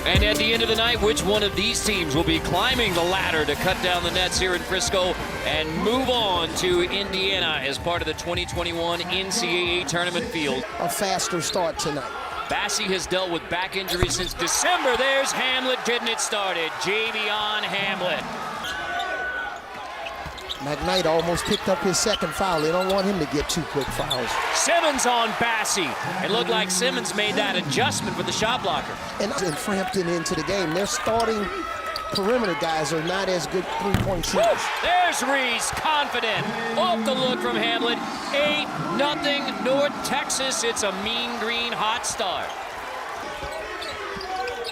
And at the end of the night, which one of these teams will be climbing the ladder to cut down the nets here in Frisco and move on to Indiana as part of the 2021 NCAA tournament field? A faster start tonight. Bassie has dealt with back injuries since December. There's Hamlet getting it started. Javion Hamlet. McKnight almost picked up his second foul. They don't want him to get 2 quick fouls. Simmons on Bassie. It looked like Simmons made that adjustment for the shot blocker. And Frampton into the game. Their starting perimeter guys are not as good three-point shooters. There's Reese, confident. Off the look from Hamlet. 8-0 North Texas. It's a mean green hot start.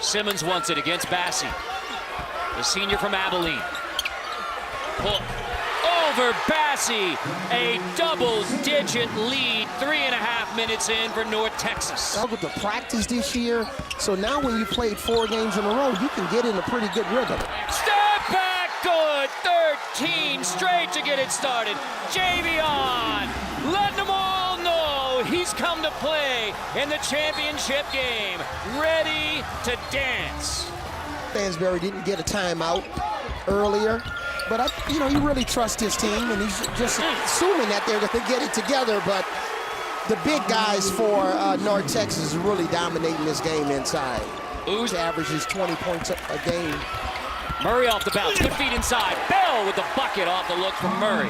Simmons wants it against Bassie. The senior from Abilene. Hook. Over Bassie, a double-digit lead, 3.5 minutes in for North Texas. Struggled to practice this year, so now when you played 4 games in a row, you can get in a pretty good rhythm. Step back, good, 13 straight to get it started. Javion, letting them all know he's come to play in the championship game, ready to dance. Stansbury didn't get a timeout earlier. But, you really trust his team, and he's just assuming that they're going to get it together. But the big guys for North Texas is really dominating this game inside. He averages 20 points a game. Murray off the bounce, good feet inside. Bell with the bucket off the look from Murray.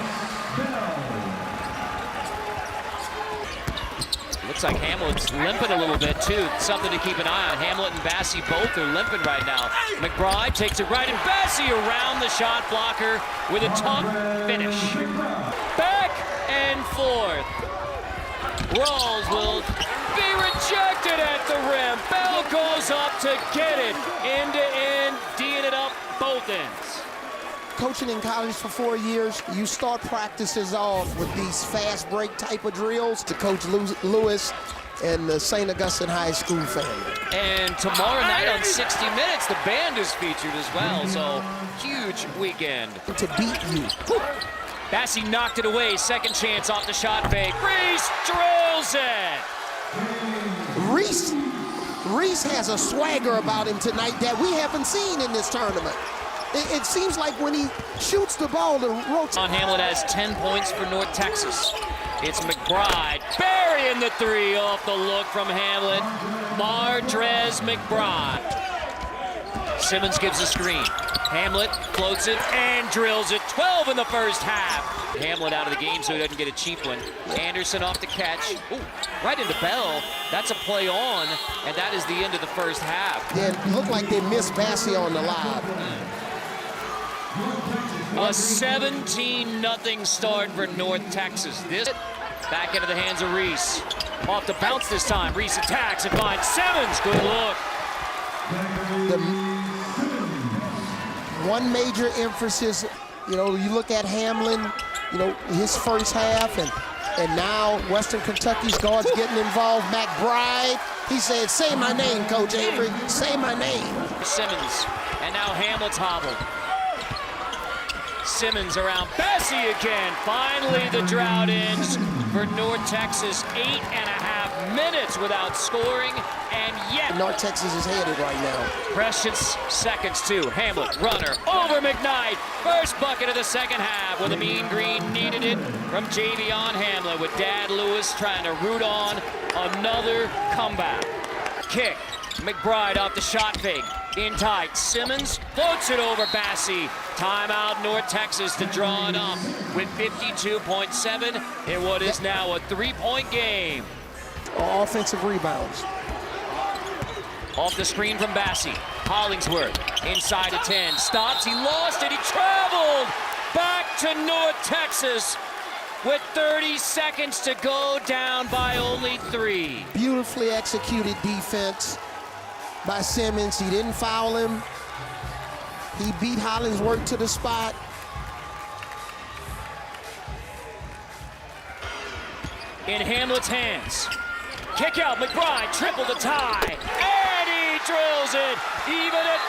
Looks like Hamlet's limping a little bit, too. Something to keep an eye on. Hamlet and Bassie both are limping right now. McBride takes it right, and Bassie around the shot blocker with a tough finish. Back and forth. Rawls will be rejected at the rim. Bell goes up to get it. End to end, D'ing it up both ends. Coaching in college for 4 years, you start practices off with these fast break type of drills to Coach Lewis and the St. Augustine High School family. And tomorrow night on 60 Minutes, the band is featured as well, so huge weekend. To beat you. Bassie knocked it away, second chance off the shot fake. Reese drills it. Reese has a swagger about him tonight that we haven't seen in this tournament. It seems like when he shoots the ball, the rotation. Hamlet has 10 points for North Texas. It's McBride burying the 3 off the look from Hamlet. Mardrez McBride. Simmons gives a screen. Hamlet floats it and drills it. 12 in the first half. Hamlet out of the game so he doesn't get a cheap one. Anderson off the catch. Ooh, right into Bell. That's a play on, and that is the end of the first half. Yeah, it looked like they missed Bassie on the lob. A 17-0 start for North Texas. This back into the hands of Reese. Off the bounce this time. Reese attacks and finds Simmons. Good look. One major emphasis, you look at Hamlin, his first half, and now Western Kentucky's guards getting involved. McBride, he said, "Say my name, Coach Avery, say my name." Simmons, and now Hamlet's hobbled. Simmons around Bassie again. Finally, the drought ends for North Texas. 8.5 minutes without scoring, and yet North Texas is headed right now. Precious seconds too. Hamlet, runner, over McKnight. First bucket of the second half with a mean green needed it from Javion Hamlet with Dad Lewis trying to root on another comeback. Kick, McBride off the shot fake. In tight, Simmons floats it over Bassie. Timeout North Texas to draw it up with 52.7 in what is now a 3-point game. Offensive rebounds. Off the screen from Bassie. Hollingsworth inside of 10. Stops, he lost it, he traveled back to North Texas with 30 seconds to go, down by only 3. Beautifully executed defense by Simmons. He didn't foul him. He beat Hollingsworth to the spot. In Hamlet's hands. Kick out, McBride, triple the tie. And he drills it, even at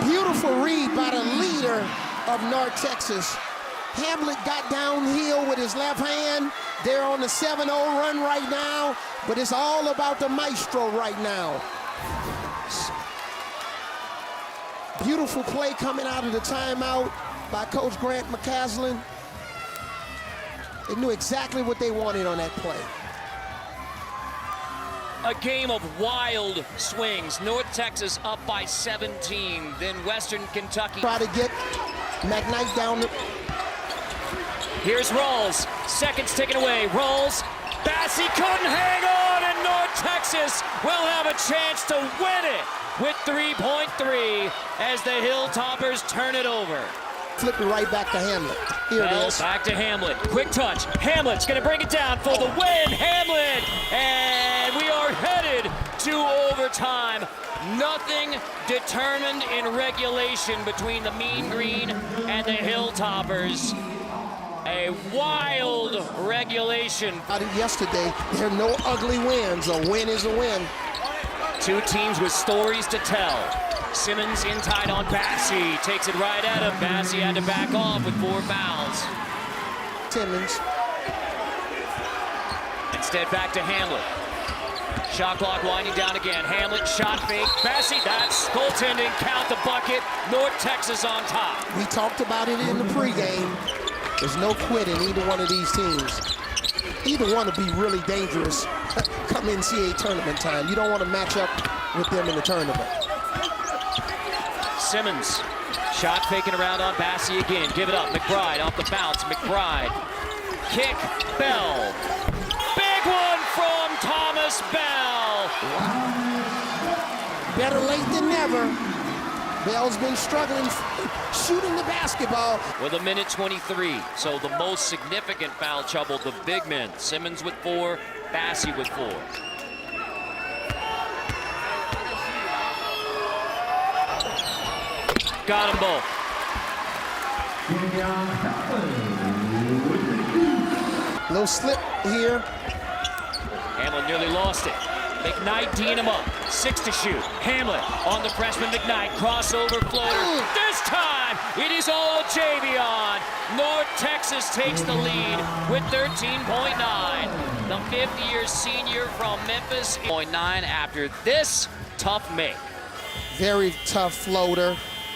48. Beautiful read by the leader of North Texas. Hamlet got downhill with his left hand, They're on the 7-0 run right now, but it's all about the maestro right now. Beautiful play coming out of the timeout by Coach Grant McCaslin. They knew exactly what they wanted on that play. A game of wild swings. North Texas up by 17. Then Western Kentucky. Try to get McKnight down. Here's Rawls. Seconds taken away. Rawls. Bassey couldn't hang on, and North Texas will have a chance to win it with 3.3 as the Hilltoppers turn it over. Flip it right back to Hamlet. Here it is. Back to Hamlet. Quick touch. Hamlet's going to bring it down for the win. Hamlet. And we are headed to overtime. Nothing determined in regulation between the Mean Green and the Hilltoppers. A wild regulation. Yesterday, there are no ugly wins. A win is a win. Two teams with stories to tell. Simmons in tight on Bassey, takes it right at him. Bassey had to back off with 4 fouls. Simmons. Instead back to Hamlet. Shot clock winding down again. Hamlet, shot fake. Bassey, that's goaltending. Count the bucket. North Texas on top. We talked about it in the pregame. There's no quitting either one of these teams. Either one will be really dangerous come NCAA tournament time. You don't want to match up with them in the tournament. Simmons, shot faking around on Bassey again. Give it up. McBride off the bounce. McBride. Kick. Bell. Big one from Thomas Bell. Wow. Better late than never. Bell's been struggling shooting the basketball. With 1:23, so the most significant foul trouble, the big men. Simmons with 4, Bassey with 4. Got them both. Little slip here. Hamlin nearly lost it. McKnight teeing him up. 6 to shoot. Hamlin on the freshman McKnight. Crossover floater. This time, it is all Javion. North Texas takes the lead with 13.9. The 5th-year senior from Memphis. 0.9 after this tough make. Very tough floater.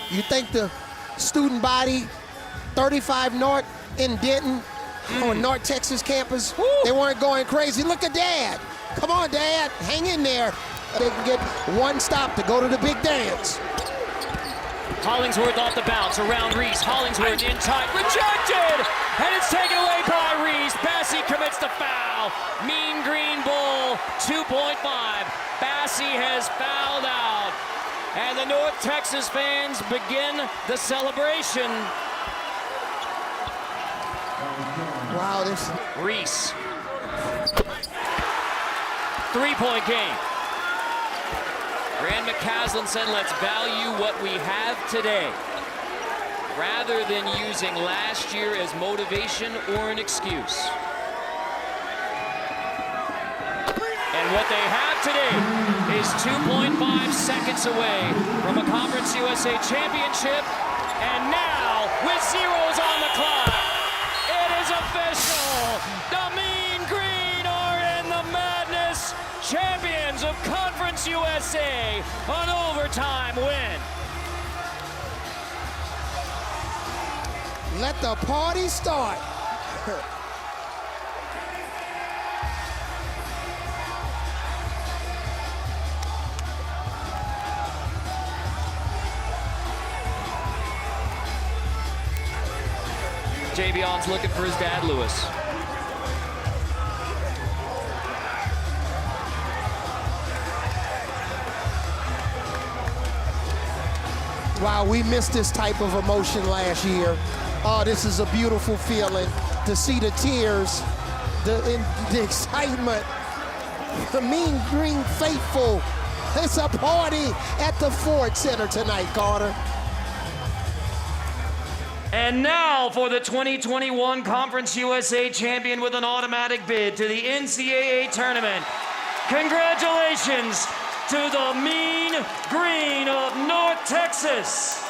You think the student body, 35 North in Denton, on North Texas campus, they weren't going crazy. Look at Dad. Come on, Dad. Hang in there. They can get one stop to go to the big dance. Hollingsworth off the bounce around Reese. Hollingsworth in tight. Rejected! And it's taken away by Reese. Bassey commits the foul. Mean Green Bull, 2.5. Bassey has fouled out. And the North Texas fans begin the celebration. Wow, this. Reese. 3-point game. Grant McCaslin said, let's value what we have today, rather than using last year as motivation or an excuse. And what they have today is 2.5 seconds away from a Conference USA championship. And now, with zeros on the clock, it is official. The Mean Green are in the madness. Champions of Conference USA, an overtime win. Let the party start. Javion's looking for his dad, Lewis. Wow, we missed this type of emotion last year. Oh, this is a beautiful feeling to see the tears, the excitement, the Mean Green faithful. It's a party at the Ford Center tonight, Carter. And now for the 2021 Conference USA champion with an automatic bid to the NCAA tournament. Congratulations to the Mean Green of North Texas.